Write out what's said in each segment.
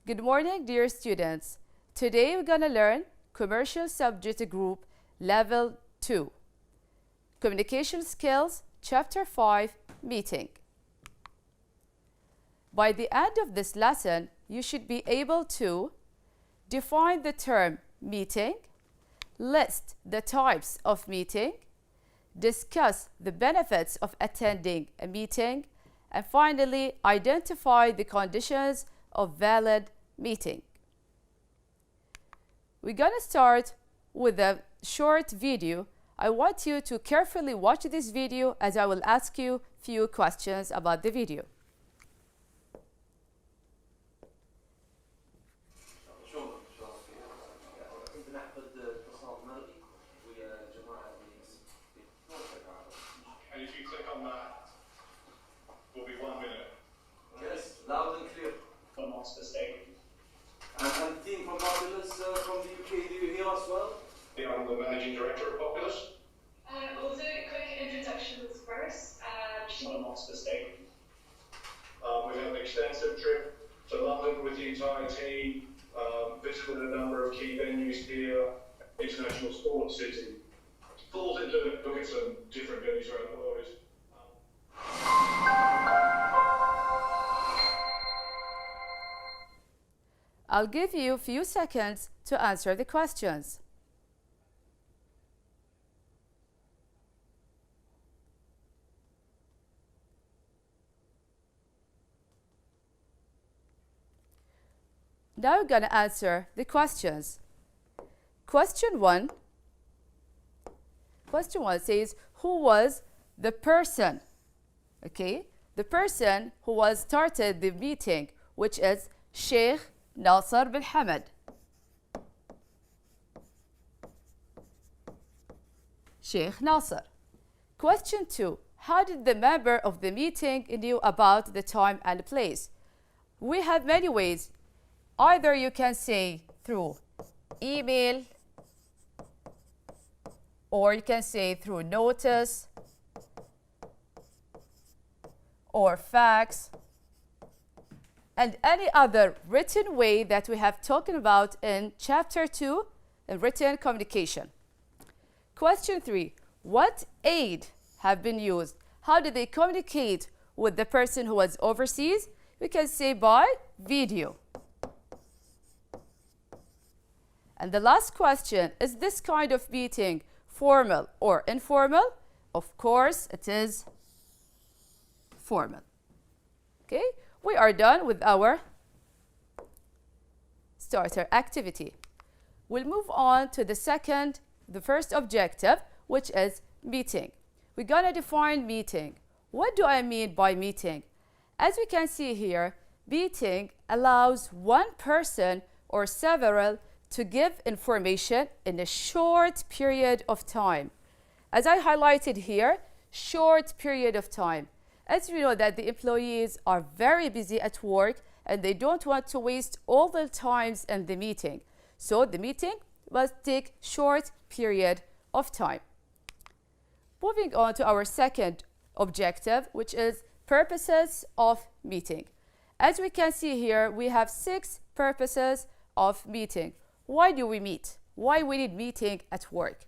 Good morning, dear students. Today we're going to learn Commercial Subject Group Level 2. Communication Skills, Chapter 5, Meeting. By the end of this lesson, you should be able to define the term meeting, list the types of meeting, discuss the benefits of attending a meeting, and finally, identify the conditions of valid meeting. We're going to start with a short video. I want you to carefully watch this video as I will ask you few questions about the video. And if you click on that, will be 1 minute. Yes, loud and clear. I'm not mistaken. And team from Populous from the UK, do you hear us well? Yeah, I'm the managing director of Populous. We'll do quick introductions first. I'm not mistaken. We've had an extensive trip to London with the entire team, visited a number of key venues here, international sports city. Falls into look at some different venues around the world. I'll give you a few seconds to answer the questions. Now we're going to answer the questions. Question 1 says, who was the person? Okay, the person who was started the meeting, which is Sheikh Nasser bin Hamad. Sheikh Nasser. Question 2, how did the member of the meeting knew about the time and place? We have many ways. Either you can say through email, or you can say through notice, or fax, and any other written way that we have talked about in Chapter 2, in written communication. Question 3, what aid have been used? How did they communicate with the person who was overseas? We can say by video. And the last question, is this kind of meeting formal or informal? Of course, it is formal. Okay, we are done with our starter activity. We'll move on to the first objective, which is meeting. We're going to define meeting. What do I mean by meeting? As we can see here, meeting allows one person or several to give information in a short period of time. As I highlighted here, short period of time. As we know that the employees are very busy at work and they don't want to waste all their times in the meeting. So the meeting must take short period of time. Moving on to our second objective, which is purposes of meeting. As we can see here, we have 6 purposes of meeting. Why do we meet? Why we need meeting at work?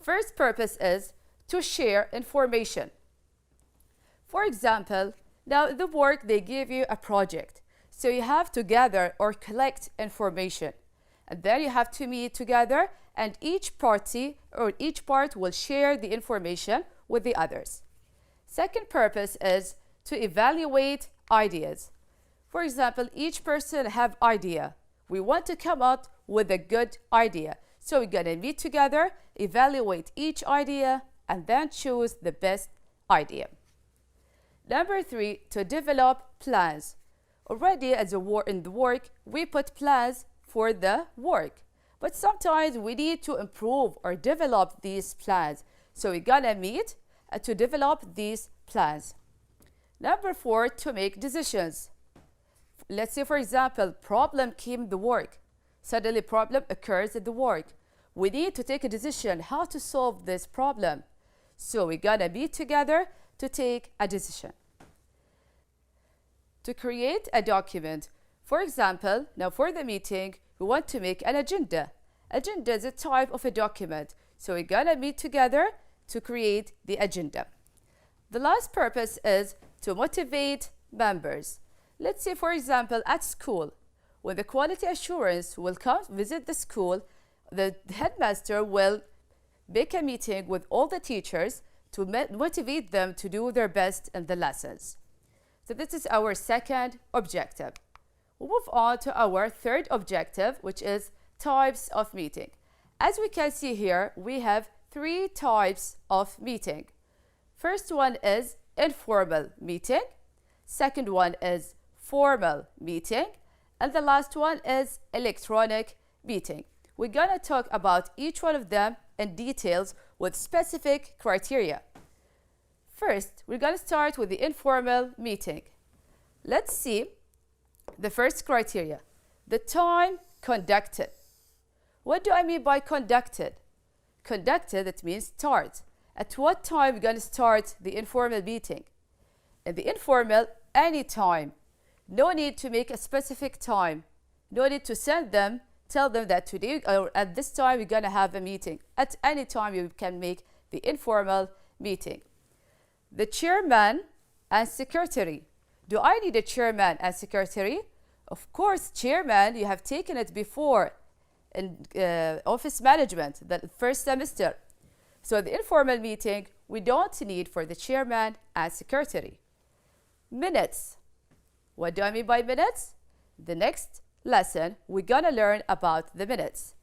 First purpose is to share information. For example, now at the work they give you a project. So you have to gather or collect information. And then you have to meet together and each party or each part will share the information with the others. Second purpose is to evaluate ideas. For example, each person have idea. We want to come up with a good idea. So we're going to meet together, evaluate each idea, and then choose the best idea. Number 3, to develop plans. Already as in the work, we put plans for the work. But sometimes we need to improve or develop these plans. So we're going to meet to develop these plans. Number 4, to make decisions. Let's say, for example, problem came the work. Suddenly problem occurs at the work. We need to take a decision how to solve this problem. So we're gonna meet together to take a decision. To create a document, For example, now for the meeting, we want to make an agenda. Agenda is a type of a document. So we're gonna meet together to create the agenda. The last purpose is to motivate members. Let's say, for example, at school, when the quality assurance will come visit the school, the headmaster will make a meeting with all the teachers to motivate them to do their best in the lessons. So this is our second objective. We'll move on to our third objective, which is types of meeting. As we can see here, we have 3 types of meeting. First one is informal meeting. Second one is formal meeting. And the last one is electronic meeting. We're gonna talk about each one of them in details with specific criteria. First, we're gonna start with the informal meeting. Let's see the first criteria, the time conducted. What do I mean by conducted? Conducted, it means start. At what time we're gonna start the informal meeting? In the informal, any time. No need to make a specific time. No need to tell them that today or at this time we're gonna have a meeting. At any time you can make the informal meeting. The chairman and secretary. Do I need a chairman and secretary? Of course, chairman, you have taken it before in office management, the first semester. So the informal meeting, we don't need for the chairman and secretary. Minutes. What do I mean by minutes? The next lesson, we're gonna learn about the minutes.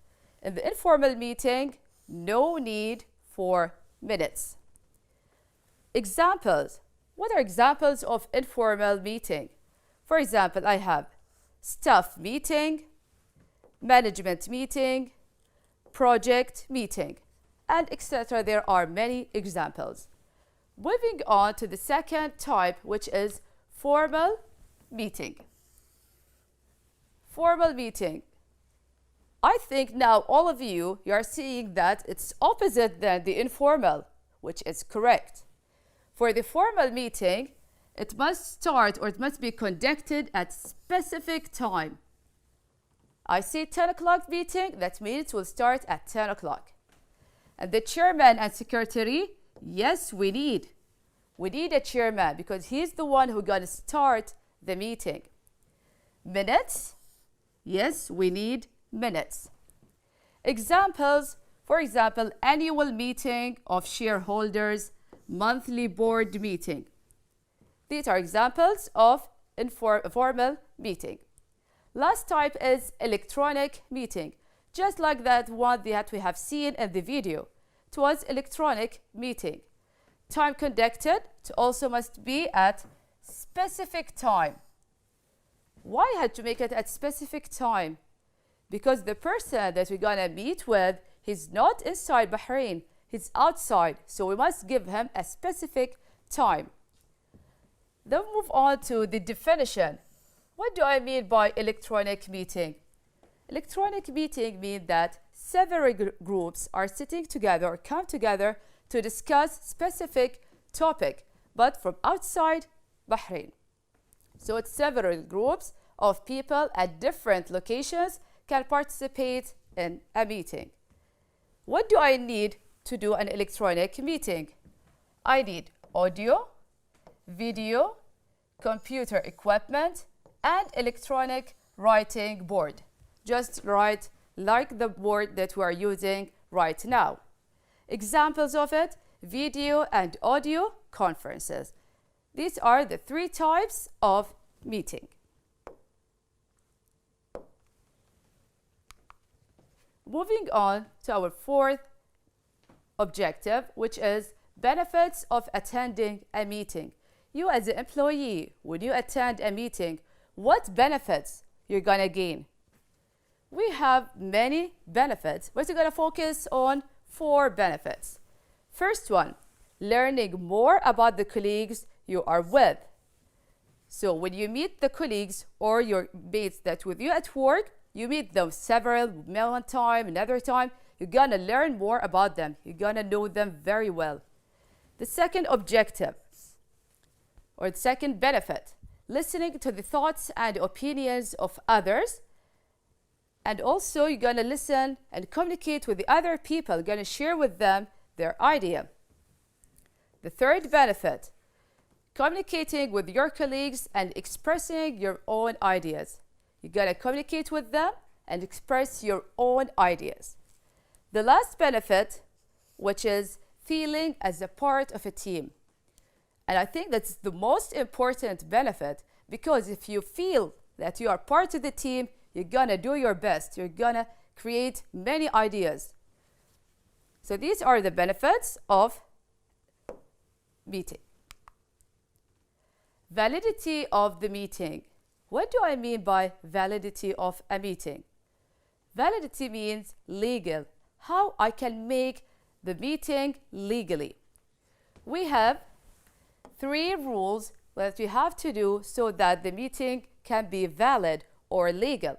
In the informal meeting, no need for minutes. Examples. What are examples of informal meeting? For example, I have staff meeting, management meeting, project meeting, and etc. There are many examples. Moving on to the second type, which is formal meeting. Formal meeting. I think now all of you are seeing that it's opposite than the informal, which is correct. For the formal meeting, it must start or it must be conducted at specific time. I say 10 o'clock meeting, that means it will start at 10 o'clock. And the chairman and secretary, yes, we need a chairman because he's the one who's going to start the meeting. Minutes, yes, we need minutes. Examples, for example, annual meeting of shareholders, monthly board meeting. These are examples of formal meeting. Last type is electronic meeting. Just like that one that we have seen in the video. It was electronic meeting. Time conducted, it also must be at specific time. Why I had to make it at specific time? Because the person that we're gonna meet with, he's not inside Bahrain, he's outside. So we must give him a specific time. Then move on to the definition. What do I mean by electronic meeting? Electronic meeting means that several groups are sitting together or come together to discuss specific topic, but from outside Bahrain. So it's several groups of people at different locations can participate in a meeting. What do I need to do an electronic meeting? I need audio, video, computer equipment, and electronic writing board. Just write like the board that we are using right now. Examples of it, video and audio conferences. These are the 3 types of meeting. Moving on to our 4th objective, which is benefits of attending a meeting. You as an employee, when you attend a meeting, what benefits you're gonna gain? We have many benefits, but we're gonna focus on 4 benefits. First one, learning more about the colleagues you are with. So when you meet the colleagues or your mates that with you at work, you meet them one time, another time, you're gonna learn more about them. You're gonna know them very well. The second objective, or the second benefit, listening to the thoughts and opinions of others. And also, you're going to listen and communicate with the other people. You're going to share with them their idea. The third benefit, communicating with your colleagues and expressing your own ideas. You're going to communicate with them and express your own ideas. The last benefit, which is feeling as a part of a team. And I think that's the most important benefit, because if you feel that you are part of the team, you're going to do your best. You're going to create many ideas. So these are the benefits of meeting. Validity of the meeting. What do I mean by validity of a meeting? Validity means legal. How I can make the meeting legally. We have 3 rules that we have to do so that the meeting can be valid or legal.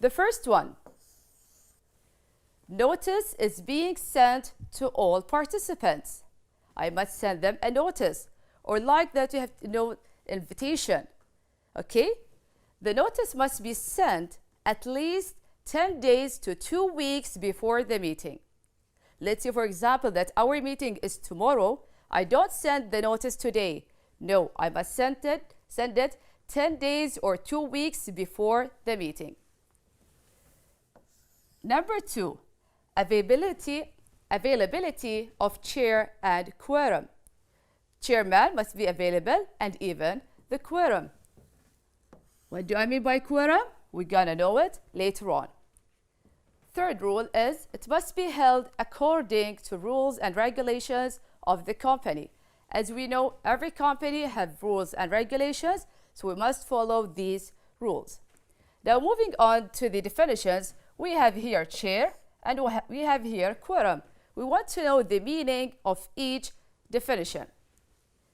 The first one, notice is being sent to all participants. I must send them a notice, or like that you have no invitation. Okay? The notice must be sent at least 10 days to 2 weeks before the meeting. Let's say, for example, that our meeting is tomorrow. I don't send the notice today. No, I must send it 10 days or 2 weeks before the meeting. Number 2, availability of chair and quorum. Chairman must be available, and even the quorum. What do I mean by quorum? We're gonna know it later on. Third rule is it must be held according to rules and regulations of the company. As we know, every company has rules and regulations, so we must follow these rules. Now, moving on to the definitions, we have here chair and we have here quorum. We want to know the meaning of each definition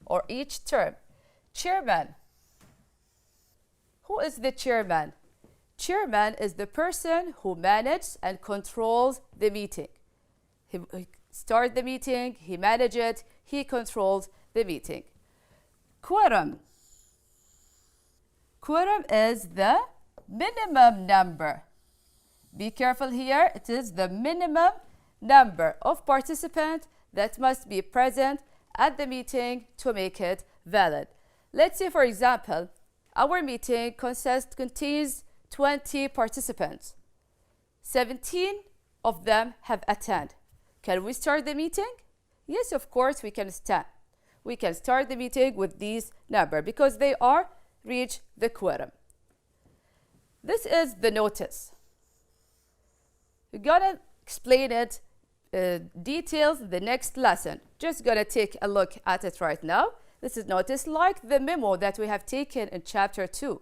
or each term. Chairman. Who is the chairman? Chairman is the person who manages and controls the meeting. He starts the meeting, he manages it, he controls the meeting. Quorum. Quorum is the minimum number. Be careful here, it is the minimum number of participants that must be present at the meeting to make it valid. Let's say, for example, our meeting contains 20 participants. 17 of them have attended. Can we start the meeting? Yes, of course we can start. We can start the meeting with these numbers because they are reach the quorum. This is the notice. We're gonna explain it details the next lesson. Just gonna take a look at it right now. This is notice like the memo that we have taken in chapter 2.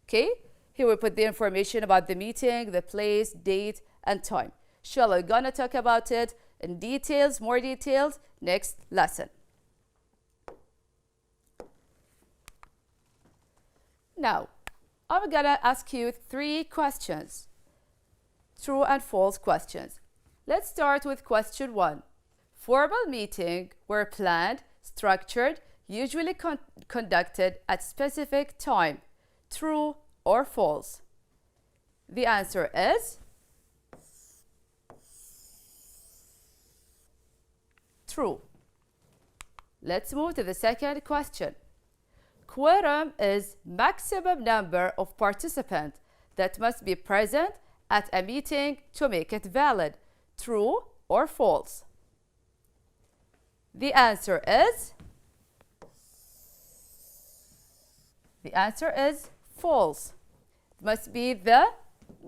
Okay, here we put the information about the meeting, the place, date, and time. Inshallah, we're gonna talk about it in details, more details, next lesson. Now, I'm gonna ask you 3 questions, true and false questions. Let's start with question 1. Formal meetings were planned, structured, usually conducted at specific time. True or false? The answer is true. Let's move to the second question. Quorum is maximum number of participants that must be present at a meeting to make it valid. True or false? The answer is false. It must be the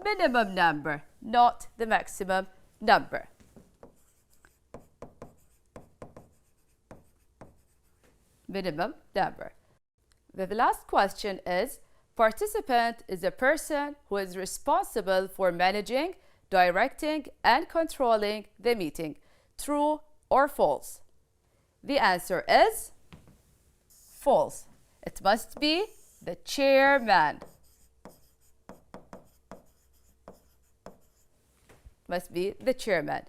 minimum number, not the maximum number. Minimum number. The last question is, participant is a person who is responsible for managing, directing, and controlling the meeting. True or false? The answer is false. It must be the chairman. Must be the chairman.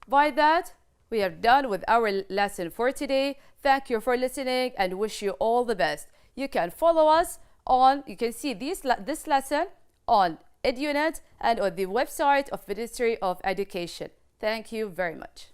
By that, we are done with our lesson for today. Thank you for listening and wish you all the best. You can follow us on, you can see this lesson on EduNet and on the website of Ministry of Education. Thank you very much.